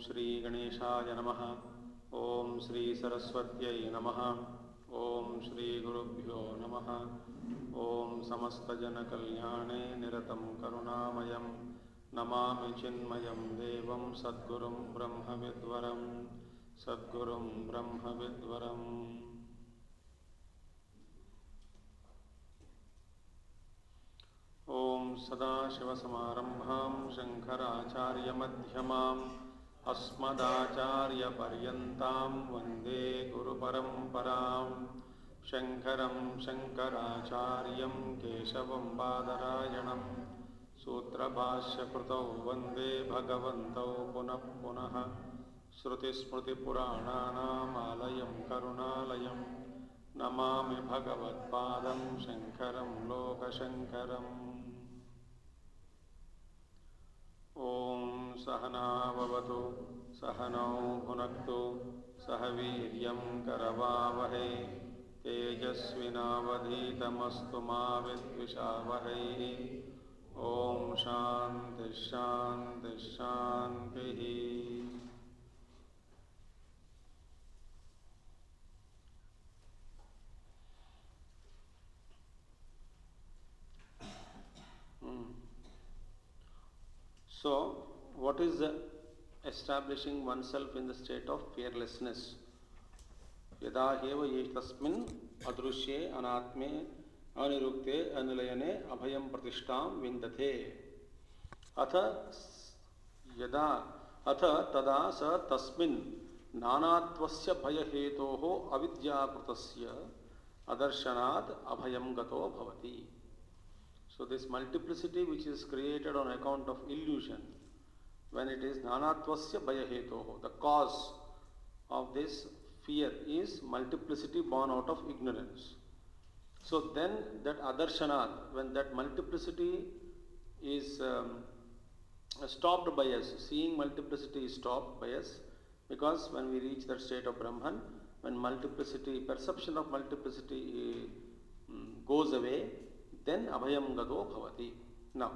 श्री गणेशाय नमः। ओम श्री सरस्वत्यै नमः। ओम श्री गुरुभ्यो नमः। ओम समस्तजनकल्याणे निरतं करुणामयं नमामि चिन्मयं देवं सद्गुरुं ब्रह्मविद्वरं सद्गुरुं ब्रह्मविद्वरम्। ओम सदाशिवसमारम्भां शङ्कराचार्यमध्यमाम् अस्मदाचार्यपर्यन्तां वन्दे गुरुपरम्परां। शङ्करं शङ्कराचार्यं केशवं बादरायणं सूत्रभाष्यकृतौ वन्दे भगवन्तौ पुनः पुनः। श्रुतिस्मृतिपुराणानामालयं करुणालयं नमामि भगवत्पादं शङ्करं लोकशङ्करम्। ओम सहना भवतु सहनौ भुनक्तु सह वीर्यं करवावहै तेजस्विनावधीतमस्तु मा विद्विषावहै। ओम शान्ति शान्ति शान्तिः। So, what is establishing oneself in the state of fearlessness? यदा हेव ये तस्मिन् अदृश्ये अनात्मे अनिरुक्ते अनिलयने अभयं प्रतिष्ठां विन्दते। अथ तदा स तस्मिन् नानात्वस्य भयहेतोः अविद्याकृतस्य अदर्शनात् अभयं गतो भवति. So this multiplicity which is created on account of illusion, when it is nanatvasya bhayahetoho, the cause of this fear is multiplicity born out of ignorance. So then that adarshanath, when that multiplicity is stopped by us, seeing multiplicity is stopped by us, because when we reach that state of Brahman, when multiplicity, perception of multiplicity goes away, then abhayam gato bhavati. Now,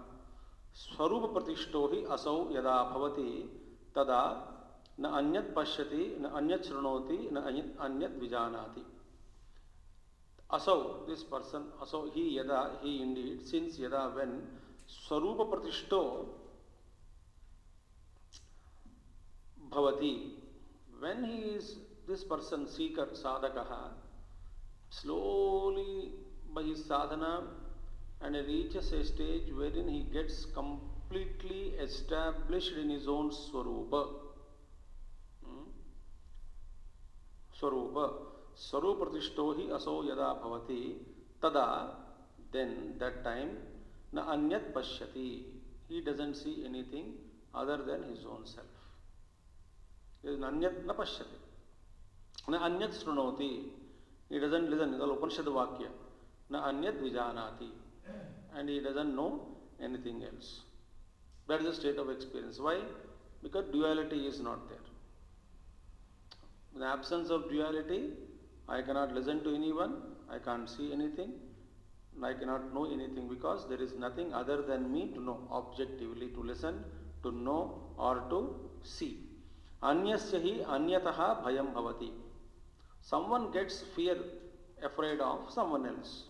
swarupa pratishto hi asau yada bhavati tada na anyat pashyati na anyat shrunoti na anyat vijanati. Asau, this person, asau, he yada, he indeed, since yada, when swarupa pratishto bhavati, when he is, this person, seeker, sadhakaha, slowly by his sadhana, and he reaches a stage wherein he gets completely established in his own swarupa. Swarupa. Swarupa pratishto hi aso yada bhavati tada, then that time na anyat pashyati. He doesn't see anything other than his own self. There is anyat na pashyati. Na anyat shrunoti. He doesn't listen. It's all Upanishad Vakya. Na anyat vijanati. And he doesn't know anything else. That is the state of experience. Why? Because duality is not there. In the absence of duality, I cannot listen to anyone, I can't see anything, and I cannot know anything, because there is nothing other than me to know, objectively, to listen, to know, or to see. Anyasya hi anyataha bhayam bhavati. Someone gets fear, afraid of someone else.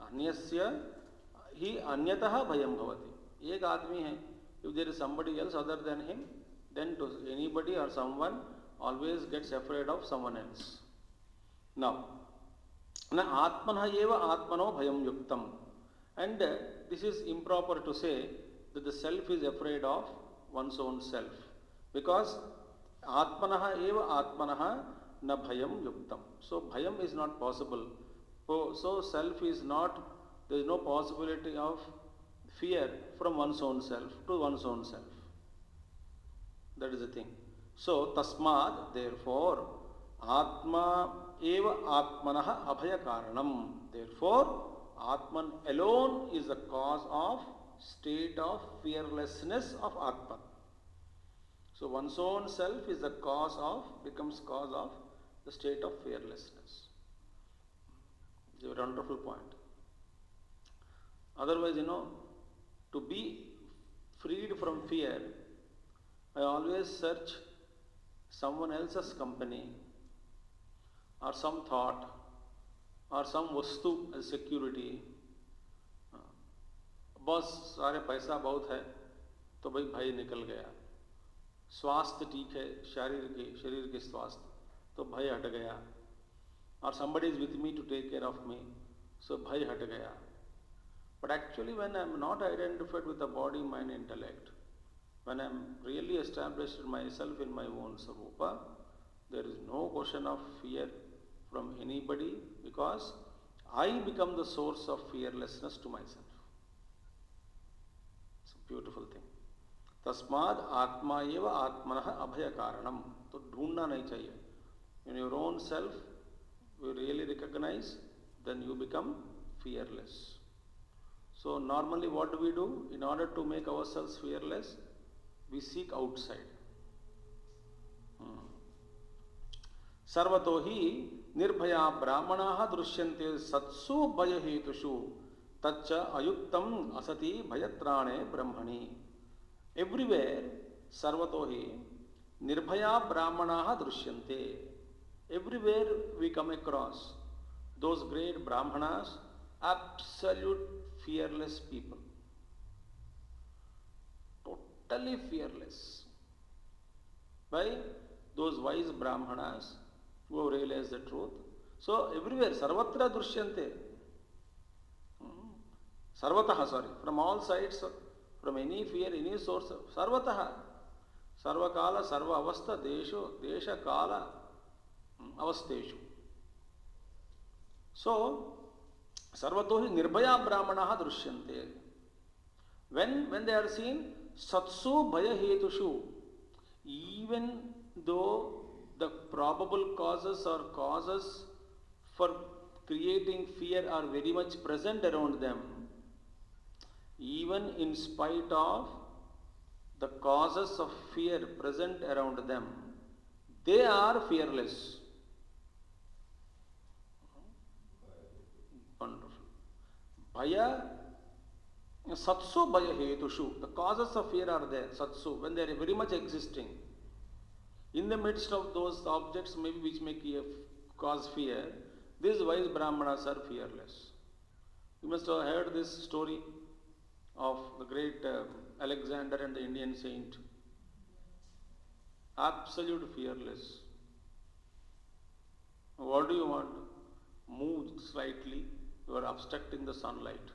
Anyasya ही अन्यतः भयम भवति. एक आदमी है, if there is somebody else other than him, then to anybody or someone always gets afraid of someone else. Now, na atmanah eva atmano bhayam yuktam. And this is improper to say that the self is afraid of one's own self, because atmanah eva atmanah na bhayam yuktam. So bhayam is not possible. So self is not, there is no possibility of fear from one's own self to one's own self. That is the thing. So, tasmad, therefore, atma eva atmanah abhaya karanam. Therefore, atman alone is the cause of state of fearlessness of atman. So, one's own self is the cause of, becomes cause of the state of fearlessness. It's a wonderful point. Otherwise, to be freed from fear, I always search someone else's company or some thought or some vastu as security. बस सारे पैसा बहुत है तो भाई भाई निकल गया, स्वास्थ्य ठीक है शरीर के स्वास्थ्य तो भय हट गया, और somebody is with me to take care of me, so भय हट गया. But actually when I am not identified with the body, mind, intellect, when I am really established myself in my own Sarupa, there is no question of fear from anybody, because I become the source of fearlessness to myself. It's a beautiful thing. तस्माद आत्मा एव आत्मनः अभय कारणम. तो ढूंढना नहीं चाहिए. In your own self you really recognize, then you become fearless. So normally what do? In order to make ourselves fearless, we seek outside. सर्वतो ही निर्भया ब्राह्मणाः दृश्यन्ते सत्सु भय हेतुषु तच्च अयुक्तम असति भयत्राणे ब्रह्मणि. Everywhere सर्वतो ही निर्भया ब्राह्मणाः दृश्यन्ते. Everywhere we come across those great brahmanas, absolute fearless people, totally fearless. By those wise brahmanas who have realized the truth. So everywhere sarvatra drishyante, sarvataha, sorry, from all sides, from any fear, any source, sarvataha, sarvakala, sarva avastha, desha kala avasteshu. So sarvato hi nirbhaya brahmanaha drishyante. When they are seen, satsu bhaya hetushu, even though the probable causes or causes for creating fear are very much present around them, even in spite of the causes of fear present around them, they are fearless. Wonderful. Bhaya, satsu bhaya hetushu, the causes of fear are there, satsu, when they are very much existing. In the midst of those objects maybe which may cause fear, these wise brahmanas are fearless. You must have heard this story of the great Alexander and the Indian saint. Absolute fearless. What do you want? Move slightly, you are obstructing the sunlight.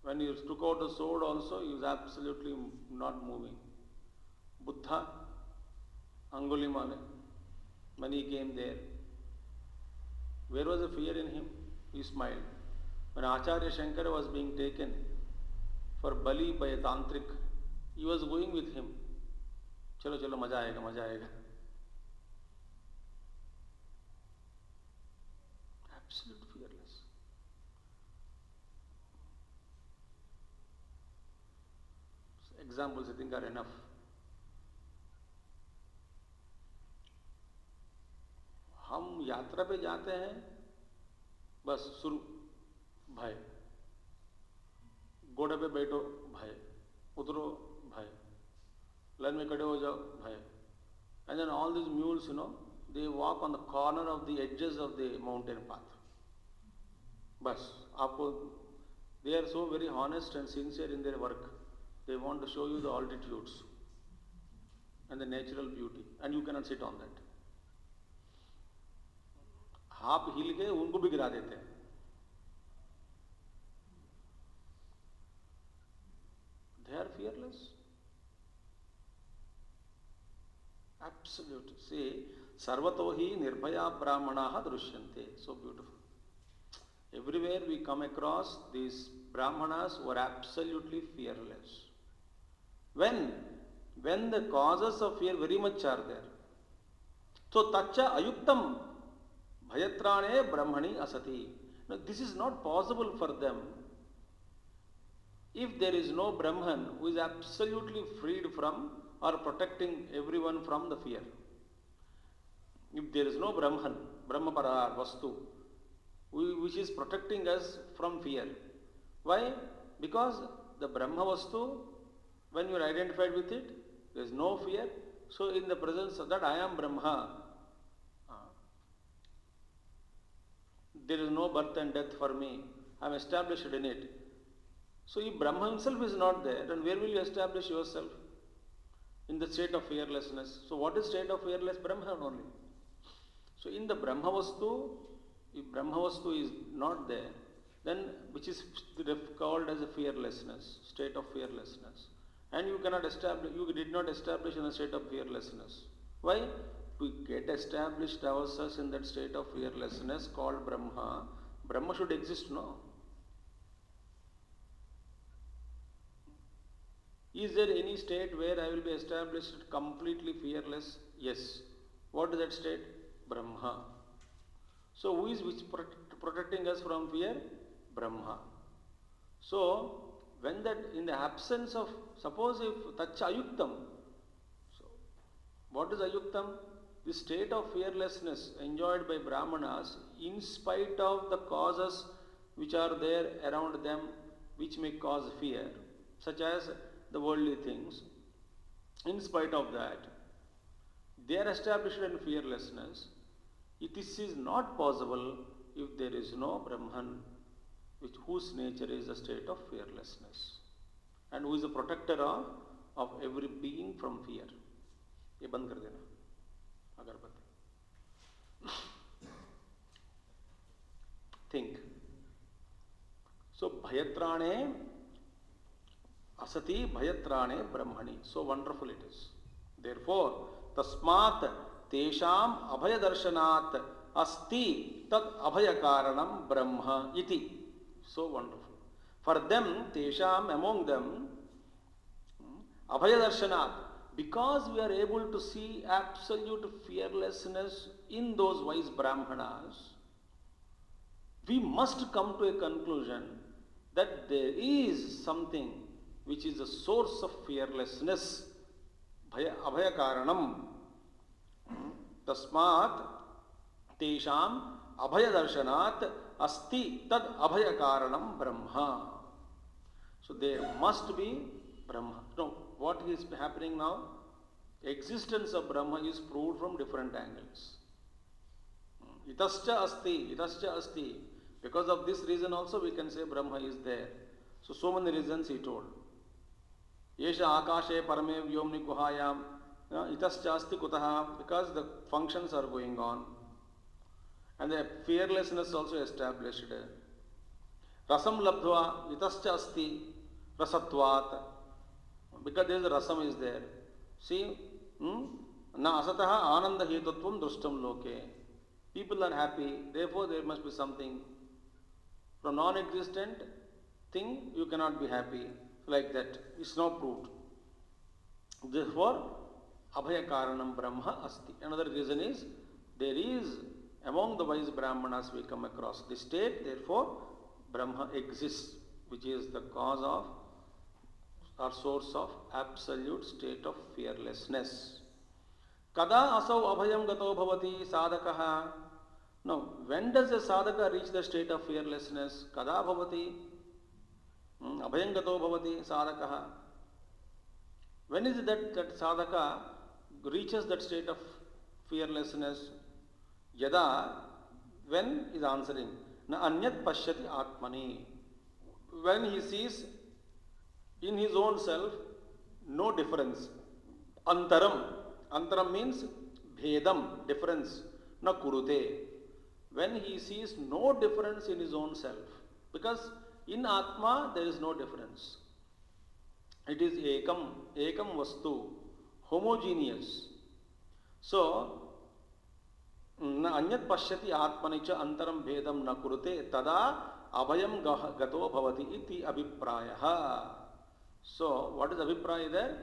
When you took out the sword also, he was absolutely not moving. Buddha, Angulimala, when he came there, where was the fear in him? He smiled. When Acharya Shankara was being taken for Bali by a tantric, he was going with him. Chalo chalo, maja aayega, maja aayega. Absolute fearless. Examples I think are enough. हम यात्रा पे जाते हैं, बस शुरू भय, घोड़े पे बैठो भय, उतरो भय, लाइन में खड़े हो जाओ भय. And then all these mules, they walk on the corner of the edges of the mountain path. बस आपको, they are so very honest and sincere in their work. They want to show you the altitudes and the natural beauty, and you cannot sit on that. आप हिल गए, उनको भी गिरा देते हैं. They are fearless. Absolute. See, sarvato hi nirbhaya brahmanaha drishyante. So beautiful. Everywhere we come across these brahmanas who are absolutely fearless. When the causes of fear very much are there. So tacha ayuktam bhayatrane brahmani asati. Now this is not possible for them if there is no Brahman who is absolutely freed from or protecting everyone from the fear. If there is no Brahman, Brahmapara Vastu, which is protecting us from fear. Why? Because the Brahma Vastu When you are identified with it, there is no fear. So in the presence of that I am Brahma, there is no birth and death for me. I am established in it. So if Brahma himself is not there, then where will you establish yourself? In the state of fearlessness. So what is state of fearless? Brahma only. So in the Brahmavastu, if Brahmavastu is not there, then which is called as a fearlessness, state of fearlessness. And you cannot establish, you did not establish in a state of fearlessness. Why? To get established ourselves in that state of fearlessness called Brahma, Brahma should exist, no? Is there any state where I will be established completely fearless? Yes. What is that state? Brahma. So who is protecting us from fear? Brahma. So when that in the absence of, suppose if tacha ayuktam, so what is ayuktam? The state of fearlessness enjoyed by Brahmanas in spite of the causes which are there around them which may cause fear, such as the worldly things. In spite of that, they are established in fearlessness. It is not possible if there is no Brahman, whose nature is a state of fearlessness and who is a protector of every being from fear. ये बंद कर देना अगरबत्ती. Think. So bhayatrane asati bhayatrane brahmani. So wonderful it is. Therefore, tasmat tesham abhayadarshanat asti tad abhayakaranam brahma iti. So wonderful. For them, tesham, among them, abhayadarshanat, because we are able to see absolute fearlessness in those wise Brahmanas, we must come to a conclusion that there is something which is the source of fearlessness, abhayakaranam. Tasmat tesham abhayadarshanat asti tad abhayakaranam brahma. So there must be Brahma. No, what is happening now? Existence of Brahma is proved from different angles. Itascha asti, itascha asti. Because of this reason also we can say Brahma is there. So many reasons he told. Yesha akashe parame vyomni guhayam. Itascha asti kutaha. Because the functions are going on. And the fearlessness also established. Rasam labdhva itascha asti rasatvat. Because there is a rasam is there. See, na asataha ananda hetutvam drustam loke. People are happy, therefore there must be something. From non-existent thing you cannot be happy. Like that. It's not proved. Therefore, abhayakaranam brahma asti. Another reason is, there is among the wise Brahmanas we come across this state, therefore Brahma exists, which is the cause of or source of absolute state of fearlessness. Kada asau abhayam gato bhavati sadakaha. Now, when does a sadhaka reach the state of fearlessness? Kada bhavati abhayam gato bhavati sadakaha. When is it that sadhaka reaches that state of fearlessness? Yada, when is answering? Na anyat pashyati atmani. When he sees in his own self no difference. Antaram. Antaram means bhedam, difference. Na kurute. When he sees no difference in his own self. Because in Atma there is no difference. It is ekam, ekam vastu, homogeneous. So, na anyat pashyati atmanicha antaram bhedam na kurute tada abhayam gato bhavati iti abhiprayaha. So, what is abhipraya there?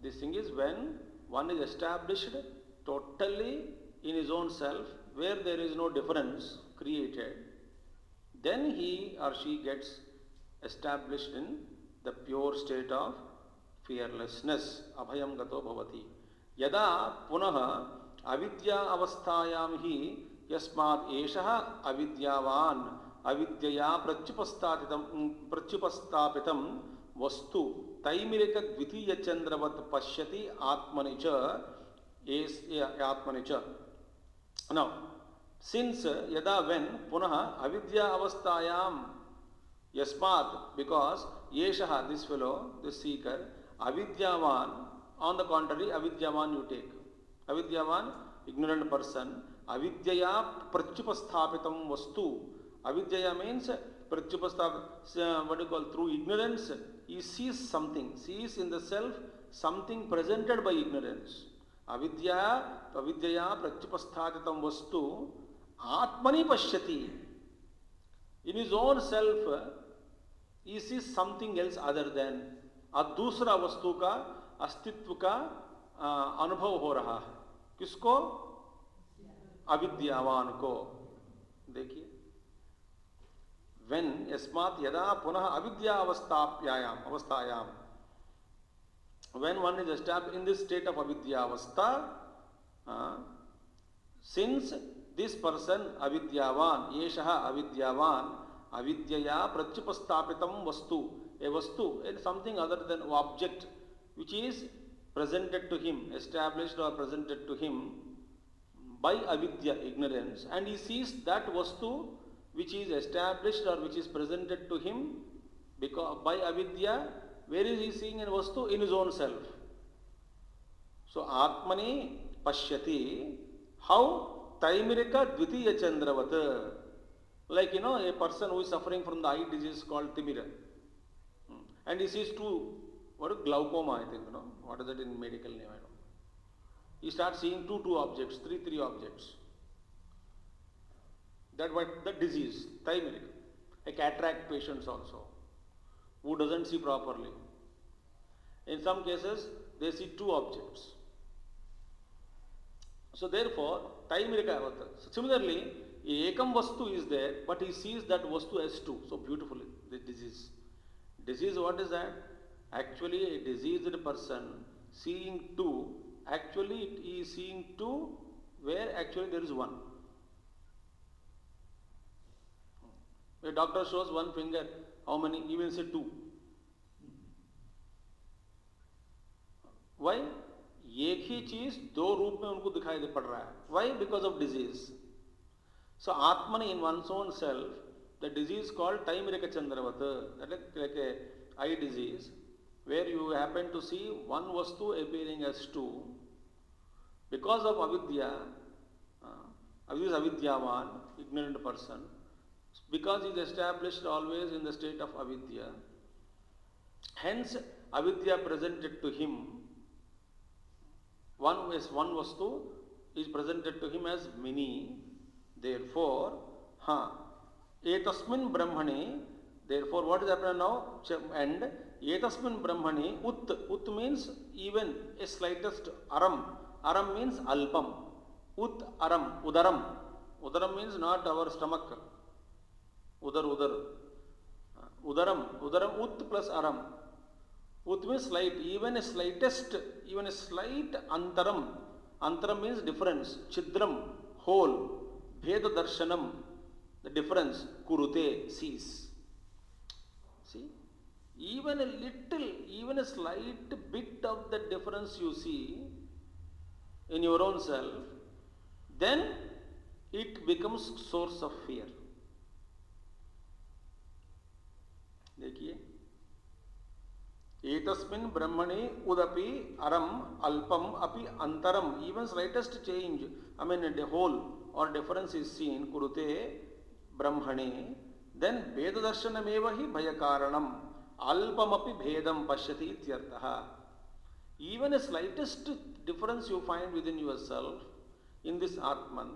This thing is when one is established totally in his own self, where there is no difference created, then he or she gets established in the pure state of fearlessness. Abhayam gato bhavati. Yada punaha avidya avasthayam hi yasmad eshaha avidyavan avidyaya pratyupastapitam vastu तैमिरिक द्वितीय चंद्रवत पश्यति आत्मनि च आत्मनि च. Now, since yada when punah avidya avasthayam yasmat, because yeshaha, this fellow, this seeker, avidyavan, on the contrary, avidyavan you take. Avidyavan, ignorant person, avidyaya pratyupasthapitam vastu. Avidyaya means pratyupasthapitam, what do you call, through ignorance, he sees something, sees in the self something presented by ignorance. Avidya pratyupasthapitam vastu atmani pashyati. In his own self, he sees something else other than. अब दूसरा वस्तु का अस्तित्व का अनुभव हो रहा है. किसको? अविद्यावान को. देखिए, when यस्मात् यदा पुनः अविद्या अवस्थायाम, when one is established in this state of avidya avastha, since this person avidyavan, yeshaha avidyavan, avidyaya pratyupastapitam vastu, a vastu, and something other than object which is presented to him, established or presented to him by avidya, ignorance, and he sees that vastu which is established or which is presented to him because by avidya. Where is he seeing in vastu? In his own self. So atmani pashyati. How? Taimirika dvitiya chandravat. Like, a person who is suffering from the eye disease called timira. And he sees glaucoma, I think, What is that in medical name? I don't know. He starts seeing two objects, three objects. That disease, taimirika. A cataract patients also, who doesn't see properly. In some cases, they see two objects. So therefore, taimirika avata. Similarly, ekam vastu is there, but he sees that vastu as two. So beautifully, the disease. Disease, what is that? Actually, a diseased person seeing two, actually he is seeing two where actually there is one. A doctor shows one finger, how many? He will say two. Why? एक ही चीज दो रूप में उनको दिखाई दे पड़ रहा है. Why? Because of disease. So Atmani, in one's own self, the disease called Taimirika Chandravat, that is like a eye disease, where you happen to see one vastu appearing as two, because of avidya, avidyavan, ignorant person, because he is established always in the state of avidya, hence avidya presented to him, one vastu is presented to him as many. Therefore, etasmin brahmane, therefore what is happening now? And etasmin brahmane, ut means even a slightest aram. Aram means alpam. Ut aram, udaram. Udaram means not our stomach. Udaram, ut plus aram. Ut means slight, even a slight antaram. Antaram means difference. Chidram, hole. Bheda darshanam, the difference. Kurute, sees. See? Even a slight bit of the difference you see in your own self, then it becomes source of fear. देखिए, एतस्मिन् ब्रह्मणि उदपि अरम अल्पम अपि अंतरम, even slightest change, I mean a whole or difference is seen, kurute brahmane, then bheda darshanameva hi bhayakaranam, alpam api bhedam pashyati ityartha. Even a slightest difference you find within yourself in this Atman,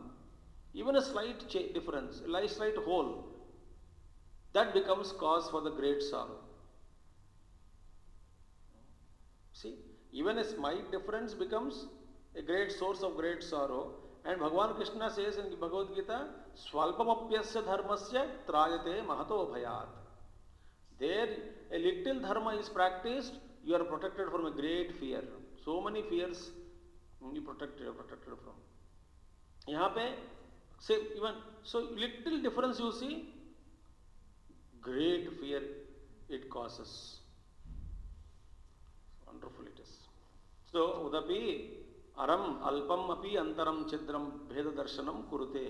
even a slight difference, a slight hole, that becomes cause for the great sorrow. See, even a slight difference becomes a great source of great sorrow. And Bhagavan Krishna says in Bhagavad Gita, Swalpamapyasya dharmasya trayate mahato bhayat. There a little dharma is practiced, you are protected from a great fear. So many fears you protected from. यहाँ पे say even so little difference you see, great fear it causes. So udapi aram alpam api antaram chidram bheda darshanam kurute.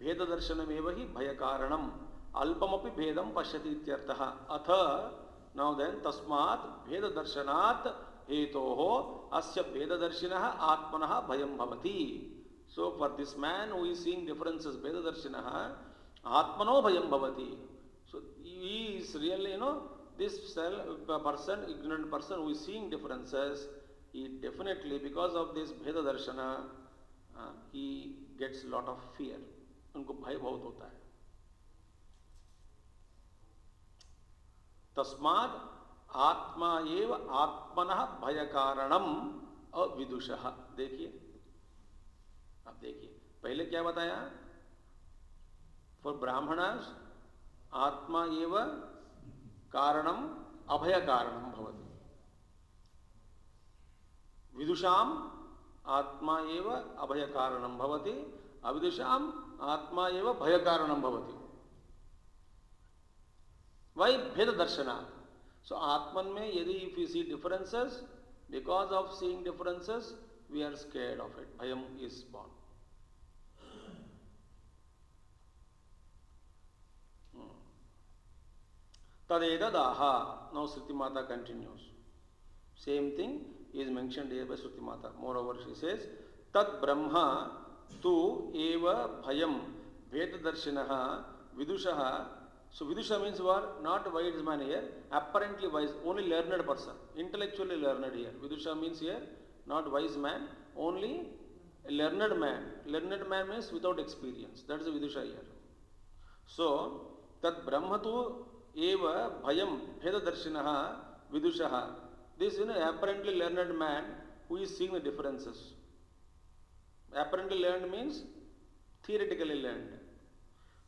Bheda darshanam eva hi bhaya karanam. Alpam api bhedam pashyati ityartah. Atha, now then, tasmat bheda darshanat hetoho asya bheda darshinah atmanah bhayam bhavati. So for this man who is seeing differences, bheda darshinah atmano bhayam bhavati. So he is really, this person, ignorant person who is seeing differences, he definitely, because of this bheda darshana, he gets a lot of fear. उनको भय बहुत होता है. तस्माद आत्मा एव आत्मनः भय कारणम अविदुषः. देखिए, अब देखिए, पहले क्या बताया? फॉर ब्राह्मणस आत्मा एव कारणम अभय कारणम भवति. विदुषाम आत्मा एव अभय कारणम भवति, अविदुषाम आत्मा एव भय कारणम भवति. वाई भेद दर्शनात्. सो आत्मन में यदि if you see differences, because of seeing differences we are scared of it. भयम इज बॉर्न. तदेतदाह. Now Shruti Mata continues. Same thing is mentioned here by Shruti Mata. Moreover, she says, Tad Brahma tu eva bhayam vedadarshinaha vidushaha. So Vidusha means what? Not wise man here. Apparently wise, only learned person. Intellectually learned here. Vidusha means here not wise man, only a learned man. Learned man means without experience. That is the Vidusha here. So, Tad Brahma tu eva bhayam vedadarshinaha vidushaha. This apparently learned man who is seeing the differences. Apparently learned means theoretically learned.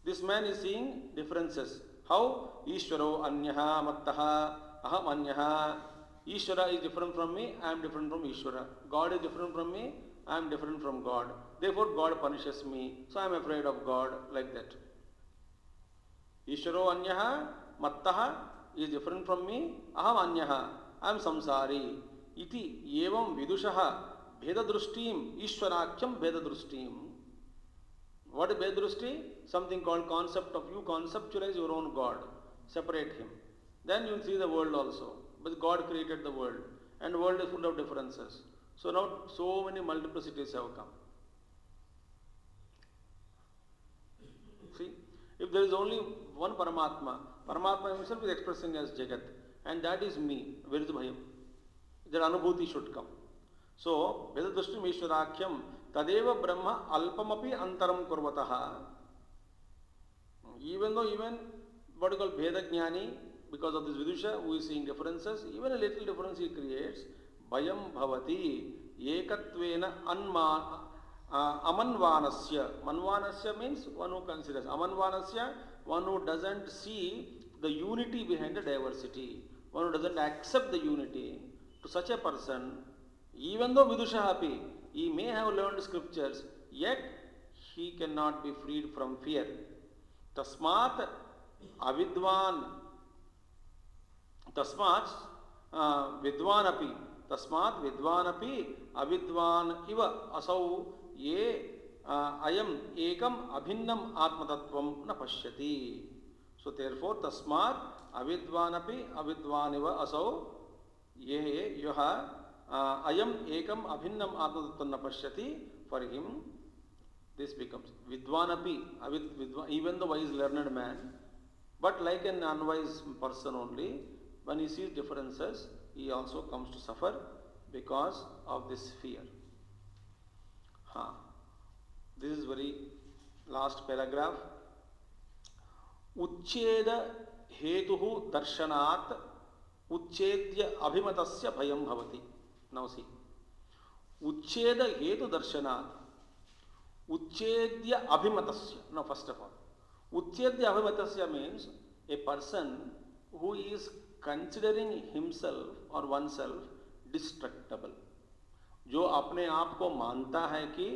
This man is seeing differences. How? Ishvaro anyaha mattaha aham anyaha. Ishvara is different from me, I am different from Ishvara. God is different from me, I am different from God. Therefore God punishes me, so I am afraid of God, like that. Ishvaro anyaha mattaha is different from me, aham anyaha. I am samsari. Iti evam vidushaha bhedadrushtim ishwarakyam bhedadrushtim. What is bhedadrushti? Something called concept of you conceptualize your own God. Separate him. Then you will see the world also. But God created the world. And the world is full of differences. So now so many multiplicities have come. See? If there is only one Paramatma, Paramatma himself is expressing as Jagat. And that is me. Where is the bhayam? That anubhuti should come. So, Vedadrushtim Ishwarakyam Tadeva Brahma Alpamapi Antaram Kurvataha. Even though what you call Veda Jnani, because of this Vidusha who is seeing differences, even a little difference he creates, Bhayam Bhavati Ekatvena Amanvanasya. Manvanasya means one who considers. Amanvanasya, one who doesn't see the unity behind the diversity. One who doesn't accept the unity. To such a person, even though Vidusha happy, he may have learned scriptures, yet he cannot be freed from fear. Tasmat avidvan, tasmat vidvan api avidvan iva asau ye ayam ekam abhinnam atmatattvam na pashyati. So therefore tasmat avidvanapi avidvaniva asau ye yoha ayam ekam abhinnam atmatattvam na pashyati. For him this becomes vidvanapi, even the wise learned man, but like an unwise person only, when he sees differences he also comes to suffer because of this fear. This is very last paragraph. Uchcheda hetuhu darshanat uchchedya abhimatasya bhayam bhavati. Now see. Uchcheda hetu darshanat uchchedya abhimatasya. Now first of all, uchchedya abhimatasya means a person who is considering himself or oneself destructible. जो अपने आप को मानता है कि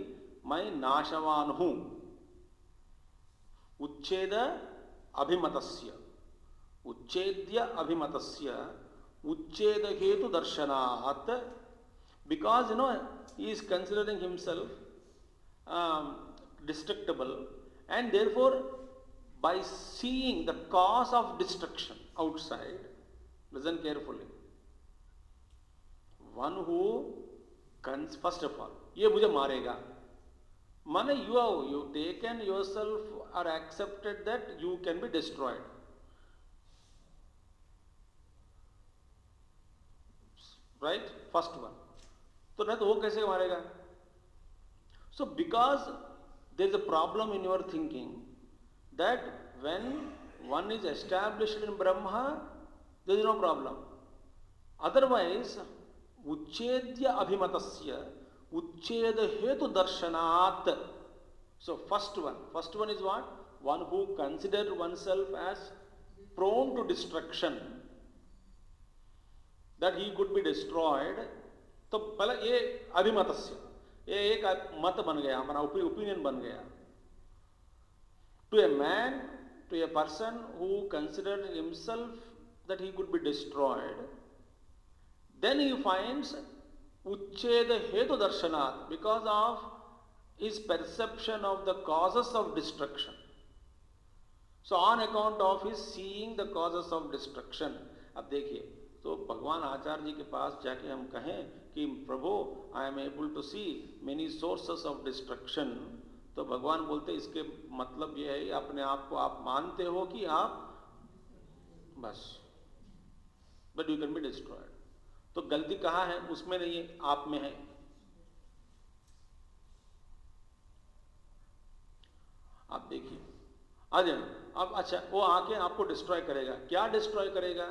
मैं नाशवान हूं. उच्छेद अभिमतस्य, उच्छेद्य अभिमतस्य, उच्छेद हेतु दर्शनात्. because he is considering himself destructible, and therefore by seeing the cause of destruction outside, listen carefully, one who first of all ये मुझे मारेगा, माने you taken yourself or accepted that you can be destroyed, right? First one. तो नहीं तो वो कैसे मारेगा? So because there is a problem in your thinking that when one is established in Brahma, there is no problem. Otherwise, uchedya abhimatasya ucheda hetu darshanat. So first one is what? One who considers oneself as prone to destruction, that he could be destroyed. तो पहले ये अभिमतस्य, ये एक मत बन गया, हमारा opinion बन गया. To a man, to a person who considered himself that he could be destroyed, then he finds uchcheda hetu darshanat, because of his perception of the causes of destruction. So on account of his seeing the causes of destruction. अब देखिए, तो भगवान आचार्य जी के पास जाके हम कहें कि प्रभु I am able to see many sources of destruction, तो भगवान बोलते इसके मतलब ये है अपने आप को आप मानते हो कि आप बस, but you can be destroyed. तो गलती कहाँ है? उसमें नहीं है, आप में है. आप देखिए आज अब अच्छा, वो आके आपको डिस्ट्रॉय करेगा. क्या डिस्ट्रॉय करेगा?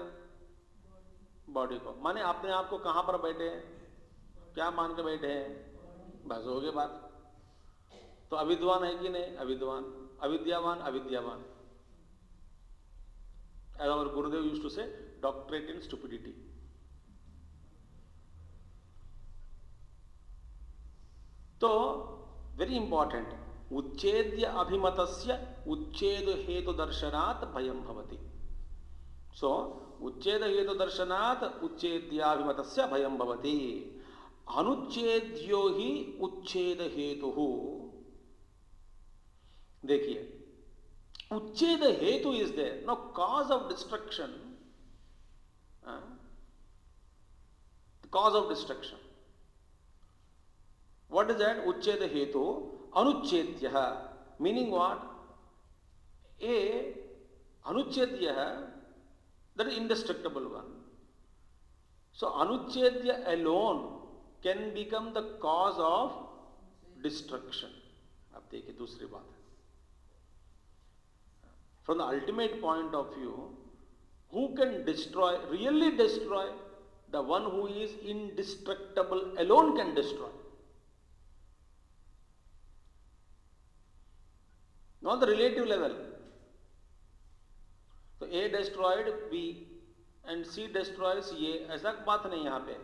बॉडी को. माने अपने आप को कहां पर बैठे हैं, क्या मान के बैठे हैं, बस हो गई बात. तो अविद्वान है कि नहीं? अविद्वान. अविद्यावान, अविद्यावान. As our Gurudev used to say, doctorate in stupidity. तो वेरी इंपॉर्टेंट, उच्चेद्य अभिमतस्य उच्चेद हेतु दर्शनात् भयं भवति. सो उच्चेद हेतु दर्शनात् उच्चेद्याभिमतस्य भयं भवति. अनुच्छेद्यो ही उच्चेद हेतु. देखिए, उच्चेद हेतु is there, no cause of destruction. Cause of destruction, what is that? उच्चेद हेतु. अनुच्छेद्य मीनिंग व्हाट? ए अनुच्छेद्य, that is indestructible one. So anuchedya alone can become the cause of destruction. अब देखिए दूसरी बात है, from the ultimate point of view, who can destroy, really destroy? The one who is indestructible alone can destroy, not the relative level. तो A destroyed B and C destroys A, ऐसा बात नहीं यहाँ पे.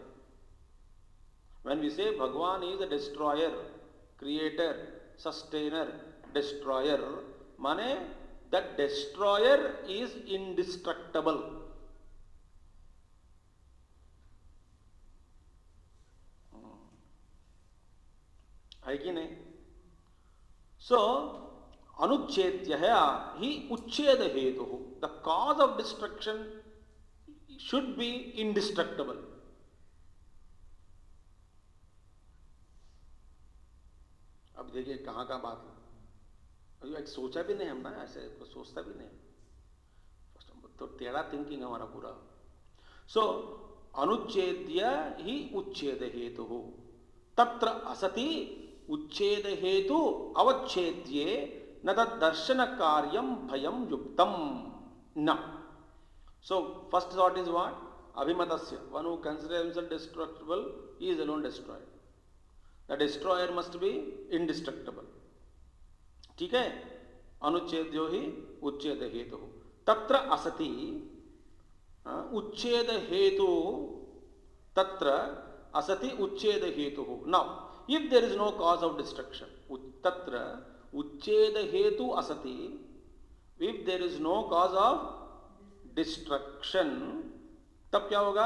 When we say भगवान is a destroyer, creator, sustainer, destroyer, माने that destroyer is indestructible. है कि नहीं? So अनुच्छेद्य ही उच्छेद हेतु. The cause of destruction should be indestructible. अब देखिए कहाँ का बात है, अभी सोचा भी नहीं हम ना, ऐसे तो सोचता भी नहीं, तो टेढ़ा थिंकिंग हमारा पूरा. सो अनुच्छेद्य ही उच्छेद हेतु. तत्र असति उच्छेद हेतु अवच्छेद्ये न दर्शन कार्यम भयम युक्तम न. So first thought is what? Abhimatasya, one who considers himself destructible, he is alone destroyed. The destroyer must be indestructible. ठीक है? अनुच्छेद्यो ही उच्छेद हेतु. तत्र असति उच्छेद हेतु, तत्र असति उच्छेद हेतु. Now if there is no cause of destruction, तत्र उच्छेद हेतु असति, if there is no cause of destruction, तब क्या होगा?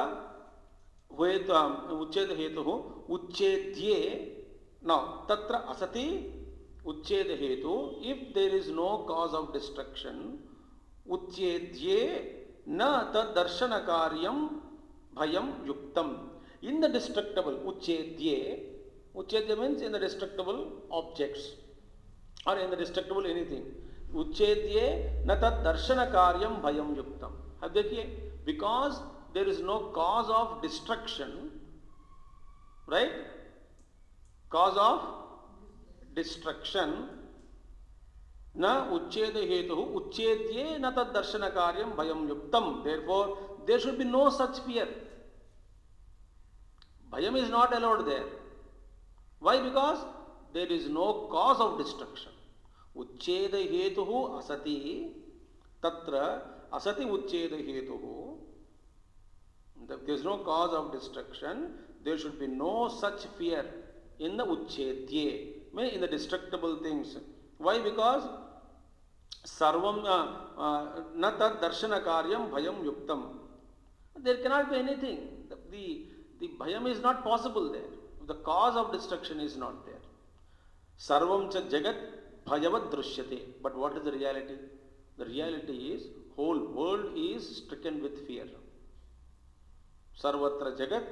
उच्छेद हेतु उच्छेद्ये now tatra asati उच्छेद हेतु if there is no cause of destruction उच्छेद्ये न तद दर्शन कार्यम भयम युक्तम in the destructible उच्छेद्ये उच्छेद्य means in the destructible objects or in the destructible anything उच्छेद्ये न तद दर्शन कार्यम भयम युक्तम. अब देखिए because there is no cause of destruction, right? Cause of destruction न उच्छेद हेतु उच्छेद्ये न तद दर्शन कार्यम भयम युक्तम. Therefore there should be no such fear. Bhayam is not allowed there. Why? Because there is no cause of destruction. उच्छेद हेतु असति तत्र असति उच्छेद हेतु. There is no cause of destruction. There should be no such fear in the uchedye, mean in the destructible things. Why? Because sarvam na tad darshana karyam bhayam yuktam. There cannot be anything. The bhayam is not possible there. The cause of destruction is not there. Sarvam cha jagat bhayavat drishyate. But what is the reality? The reality is whole world is stricken with fear. Sarvatra jagat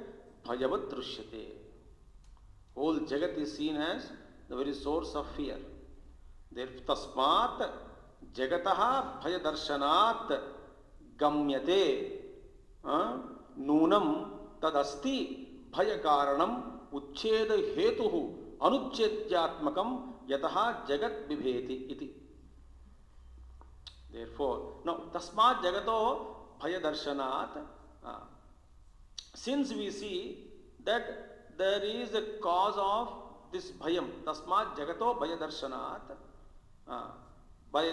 bhayavat drishyate. Whole jagat is seen as the very source of fear. Therefore, tasmat jagataha bhayadarshanaat gamyate nunam तदस्ति भय कारणम उच्छेद हेतु अनुच्छेद्यात्मकम यतः जगत बिभेति इति. Therefore, now tasmat jagato bhaya darshanat, since we see that there is a cause of this bhayam, tasmat jagato bhaya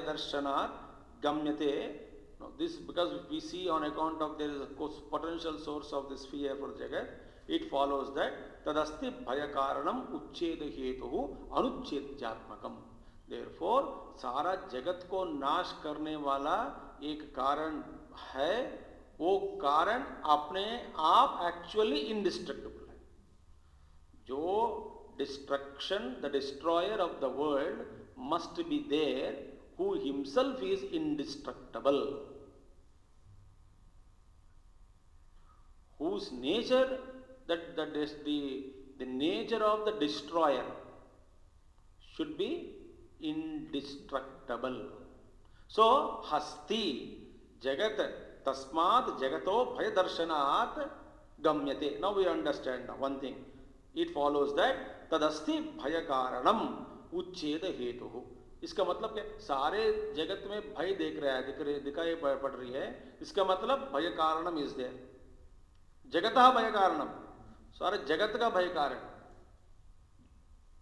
darshanat gamyate. This because we see on account of there is a potential source of this fear for jagat, it follows that tadasti bhaya karanam uchcheda hetuhu anuच्छेद्यात्मकम. Therefore सारा जगत को नाश करने वाला एक कारण है, वो कारण अपने आप एक्चुअली इंडिस्ट्रक्टिबल है. जो destruction, the destroyer of the world must be there who himself is indestructible, whose nature, that the nature of the destroyer should be indestructible. So hasti jagat tasmat jagato bhayadarshanaat gamyate. Now we understand one thing. It follows that tadasti bhayakaranam uchcheda hetuhu. इसका मतलब क्या? सारे जगत में भय दिखाई पड़ रही है. इसका मतलब भय कारणम इज देयर. जगतः भय कारणम, सारे जगत का भय कारण.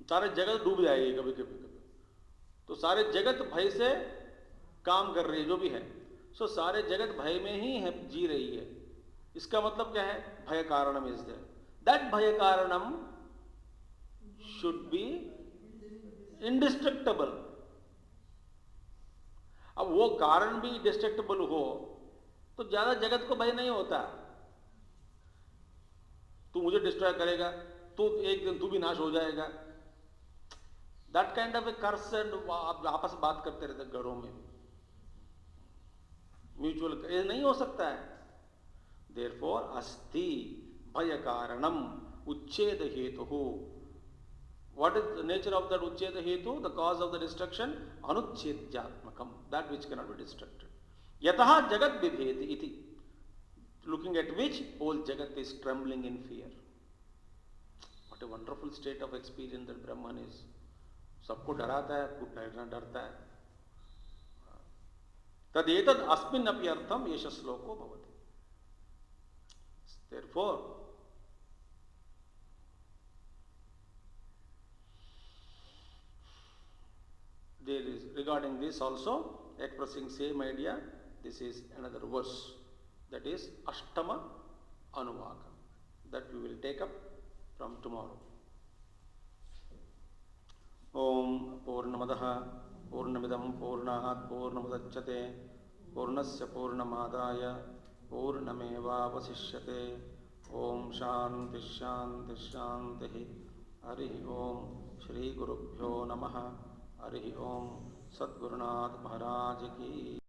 सारे जगत डूब जाएगी कभी कभी. तो सारे जगत भय से काम कर रही है जो भी है. सो सारे जगत भय में ही है, जी रही है. इसका मतलब क्या है? भय कारणम इज देयर. दैट भय कारणम शुड बी इंडिस्ट्रक्टेबल. अब वो कारण भी डिस्ट्रक्टेबल हो तो ज्यादा जगत को भय नहीं होता. तू मुझे डिस्ट्रॉय करेगा, तो एक दिन तू भी नाश हो जाएगा. That kind of a curse. And आपस बात करते रहते घरों में, म्यूचुअल, ये नहीं हो सकता है. देयरफॉर अस्ति भय कारणम उच्छेद हेतु. What is the nature of that uchcheda hetu? The cause of the destruction? Anuच्छेद्यात्मकम, that which cannot be destructed. Yataha jagat bibheti iti. Looking at which whole jagat is trembling in fear. What a wonderful state of experience that Brahman is. सबको डराता है, खुद डरता है. तदेतद अस्मिन् अपि अर्थम एष श्लोको भवति. Therefore, there is regarding this also expressing same idea. This is another verse, that is Ashtama Anuvaka, that we will take up from tomorrow. Om Purnamadaha Purnamidam Purnat Purnamudachyate Purnasya Purnamadaya Purnameva Vasishyate. Om Shanti शांति शांति। हरि ओम। श्री गुरुभ्यो नमः। हरि ओम। सद्गुरुनाथ महाराज की